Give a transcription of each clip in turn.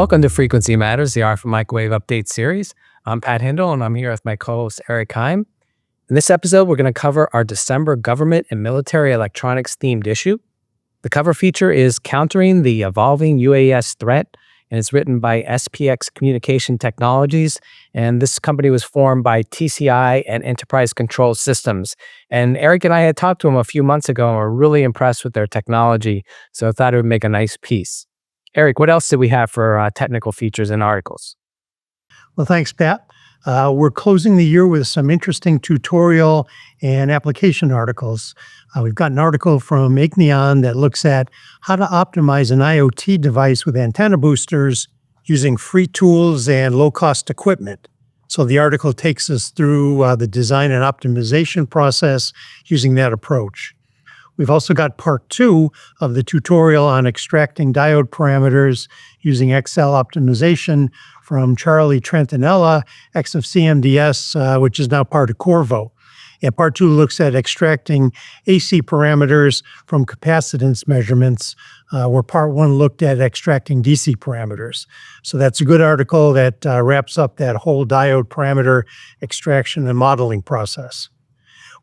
Welcome to Frequency Matters, the RF Microwave Update series. I'm Pat Hindle, and I'm here with my co-host Eric Heim. In this episode, we're going to cover our December government and military electronics themed issue. The cover feature is Countering the Evolving UAS Threat, and it's written by SPX Communication Technologies. And this company was formed by TCI and Enterprise Control Systems. And Eric and I had talked to them a few months ago and were really impressed with their technology, so I thought it would make a nice piece. Eric, what else did we have for technical features and articles? Well, thanks, Pat. We're closing the year with some interesting tutorial and application articles. We've got an article from Ignion that looks at how to optimize an IoT device with antenna boosters using free tools and low-cost equipment. So the article takes us through the design and optimization process using that approach. We've also got part 2 of the tutorial on extracting diode parameters using XL optimization from Charlie Trentinella, ex of CMDS, which is now part of Qorvo. And part 2 looks at extracting AC parameters from capacitance measurements, where part 1 looked at extracting DC parameters. So that's a good article that wraps up that whole diode parameter extraction and modeling process.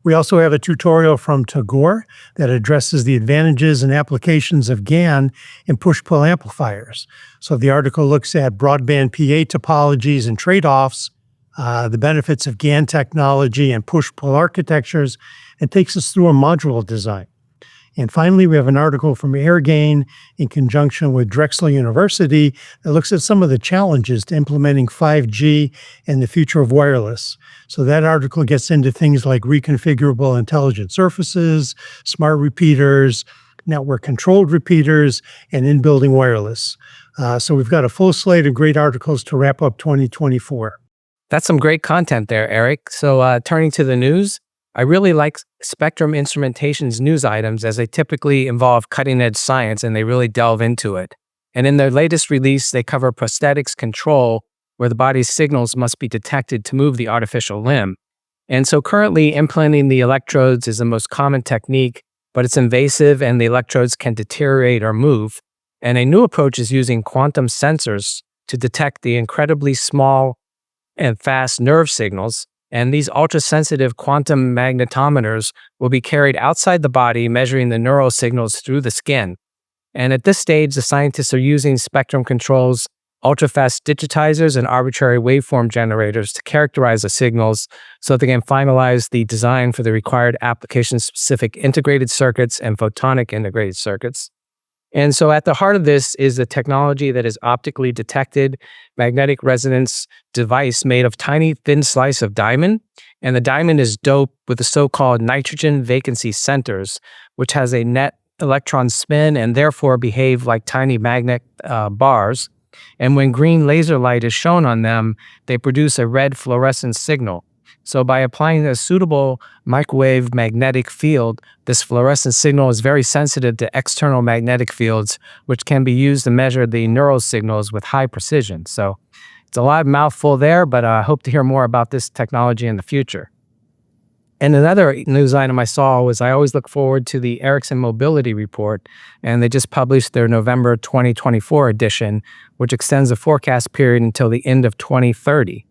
We also have a tutorial from Tagore that addresses the advantages and applications of GaN in push-pull amplifiers. So the article looks at broadband PA topologies and trade-offs, the benefits of GaN technology and push-pull architectures, and takes us through a module design. And finally, we have an article from AirGain in conjunction with Drexel University that looks at some of the challenges to implementing 5G and the future of wireless. So that article gets into things like reconfigurable intelligent surfaces, smart repeaters, network-controlled repeaters, and in-building wireless. So we've got a full slate of great articles to wrap up 2024. That's some great content there, Eric. So turning to the news, I really like Spectrum Instrumentation's news items as they typically involve cutting-edge science and they really delve into it. And in their latest release, they cover prosthetics control, where the body's signals must be detected to move the artificial limb. And so currently, implanting the electrodes is the most common technique, but it's invasive and the electrodes can deteriorate or move. And a new approach is using quantum sensors to detect the incredibly small and fast nerve signals. And these ultra-sensitive quantum magnetometers will be carried outside the body, measuring the neural signals through the skin. And at this stage, the scientists are using Spectrum Control's ultra-fast digitizers and arbitrary waveform generators to characterize the signals so they can finalize the design for the required application-specific integrated circuits and photonic integrated circuits. And so at the heart of this is the technology that is optically detected magnetic resonance device made of tiny thin slice of diamond. And the diamond is doped with the so-called nitrogen vacancy centers, which has a net electron spin and therefore behave like tiny magnet bars. And when green laser light is shown on them, they produce a red fluorescent signal. So by applying a suitable microwave magnetic field, this fluorescent signal is very sensitive to external magnetic fields, which can be used to measure the neural signals with high precision. So it's a lot of mouthful there, but I hope to hear more about this technology in the future. And another news item I saw was I always look forward to the Ericsson Mobility Report, and they just published their November 2024 edition, which extends the forecast period until the end of 2030.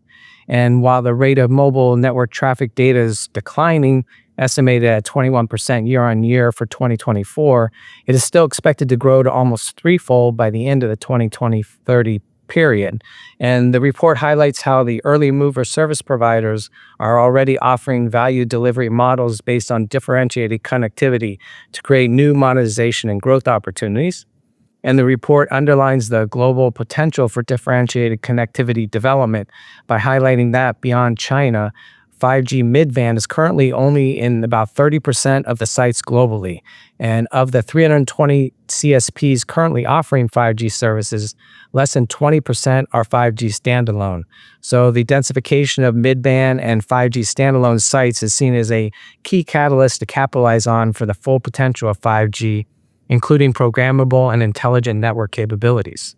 And while the rate of mobile network traffic data is declining, estimated at 21% year on year for 2024, it is still expected to grow to almost threefold by the end of the 2020-30 period. And the report highlights how the early mover service providers are already offering value delivery models based on differentiated connectivity to create new monetization and growth opportunities. And the report underlines the global potential for differentiated connectivity development by highlighting that beyond China, 5G mid-band is currently only in about 30% of the sites globally. And of the 320 CSPs currently offering 5G services, less than 20% are 5G standalone. So the densification of mid-band and 5G standalone sites is seen as a key catalyst to capitalize on for the full potential of 5G, including programmable and intelligent network capabilities.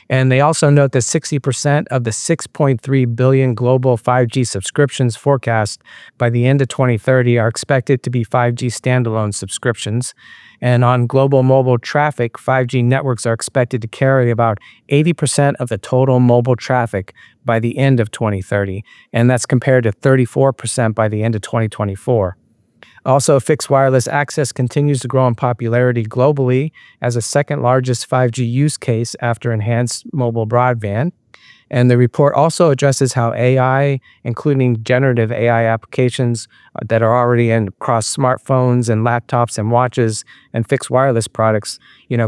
And they also note that 60% of the 6.3 billion global 5G subscriptions forecast by the end of 2030 are expected to be 5G standalone subscriptions. And on global mobile traffic, 5G networks are expected to carry about 80% of the total mobile traffic by the end of 2030. And that's compared to 34% by the end of 2024. Also, fixed wireless access continues to grow in popularity globally as the second largest 5G use case after enhanced mobile broadband. And the report also addresses how AI, including generative AI applications that are already in across smartphones and laptops and watches and fixed wireless products,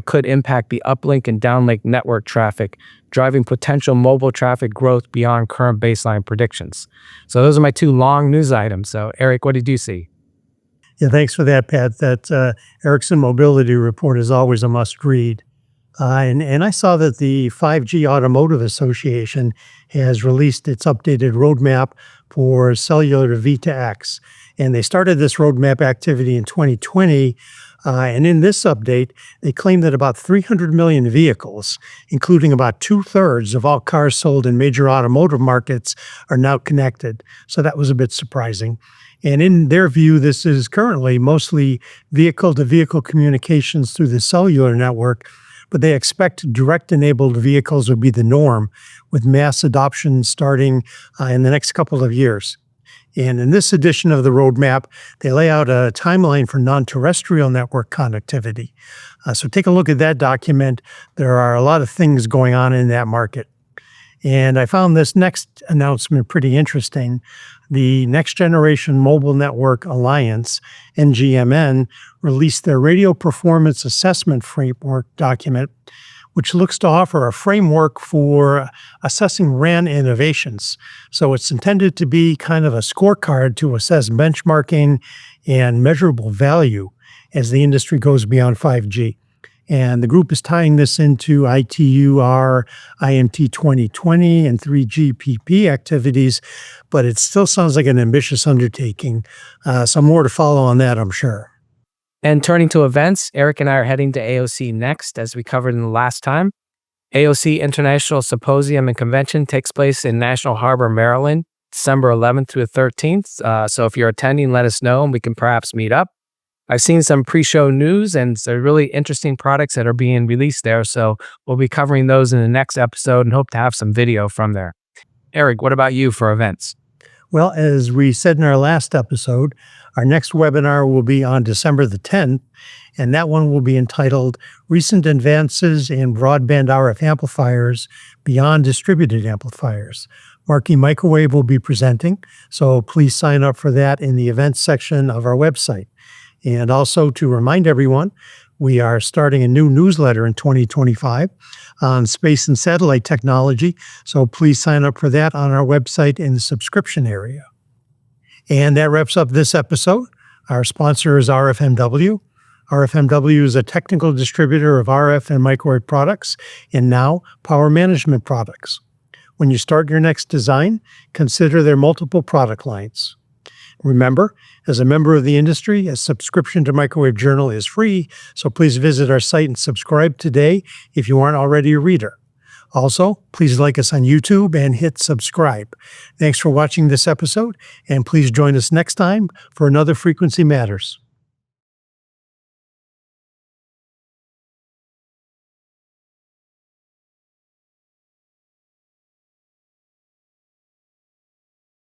could impact the uplink and downlink network traffic, driving potential mobile traffic growth beyond current baseline predictions. So those are my two long news items. So Eric, what did you see? Yeah, thanks for that, Pat. That Ericsson Mobility Report is always a must read. And I saw that the 5G Automotive Association has released its updated roadmap for cellular V2X. And they started this roadmap activity in 2020. And in this update, they claim that about 300 million vehicles, including about 2/3 of all cars sold in major automotive markets, are now connected. So that was a bit surprising. And in their view, this is currently mostly vehicle-to-vehicle communications through the cellular network, but they expect direct-enabled vehicles will be the norm, with mass adoption starting in the next couple of years. And in this edition of the roadmap, they lay out a timeline for non-terrestrial network connectivity. So take a look at that document. There are a lot of things going on in that market. And I found this next announcement pretty interesting. The Next Generation Mobile Network Alliance, NGMN, released their Radio Performance Assessment Framework document, which looks to offer a framework for assessing RAN innovations. So it's intended to be kind of a scorecard to assess benchmarking and measurable value as the industry goes beyond 5G. And the group is tying this into ITU-R, IMT 2020, and 3GPP activities, but it still sounds like an ambitious undertaking. Some more to follow on that, I'm sure. And turning to events, Eric and I are heading to AOC next, as we covered in the last time. AOC International Symposium and Convention takes place in National Harbor, Maryland, December 11th through the 13th. So if you're attending, let us know and we can perhaps meet up. I've seen some pre-show news and some really interesting products that are being released there. So we'll be covering those in the next episode and hope to have some video from there. Eric, what about you for events? Well, as we said in our last episode, our next webinar will be on December the 10th, and that one will be entitled Recent Advances in Broadband RF Amplifiers Beyond Distributed Amplifiers. Marquee Microwave will be presenting, so please sign up for that in the events section of our website. And also to remind everyone, we are starting a new newsletter in 2025 on space and satellite technology, so please sign up for that on our website in the subscription area. And that wraps up this episode. Our sponsor is RFMW. RFMW is a technical distributor of RF and microwave products and now power management products. When you start your next design, consider their multiple product lines. Remember, as a member of the industry, a subscription to Microwave Journal is free, so please visit our site and subscribe today if you aren't already a reader. Also, please like us on YouTube and hit subscribe. Thanks for watching this episode, and please join us next time for another Frequency Matters.